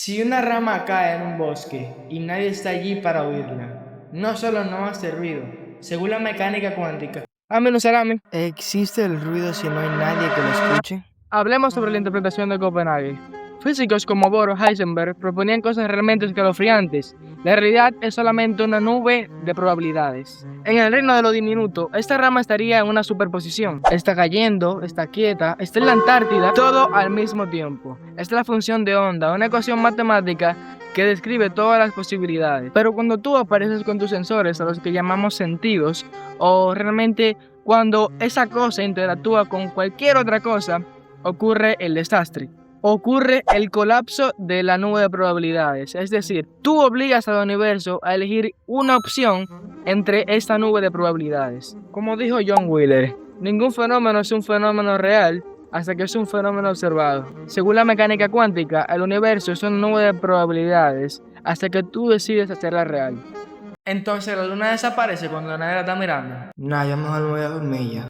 Si una rama cae en un bosque y nadie está allí para oírla, no solo no hace ruido, según la mecánica cuántica, Ameno salame. ¿existe el ruido si no hay nadie que lo escuche? Hablemos sobre la interpretación de Copenhague. Físicos como Bohr o Heisenberg proponían cosas realmente escalofriantes. La realidad es solamente una nube de probabilidades. En el reino de lo diminuto, esta rama estaría en una superposición. Está cayendo, está quieta, está en la Antártida, todo al mismo tiempo. Esta es la función de onda, una ecuación matemática que describe todas las posibilidades. Pero cuando tú apareces con tus sensores, a los que llamamos sentidos, o realmente cuando esa cosa interactúa con cualquier otra cosa, ocurre el desastre. Ocurre el colapso de la nube de probabilidades. Es decir, tú obligas al universo a elegir una opción entre esta nube de probabilidades. Como dijo John Wheeler, ningún fenómeno es un fenómeno real hasta que es un fenómeno observado. Según la mecánica cuántica, el universo es una nube de probabilidades hasta que tú decides hacerla real. Entonces la luna desaparece cuando nadie la está mirando. Nah, yo mejor me voy a dormir ya.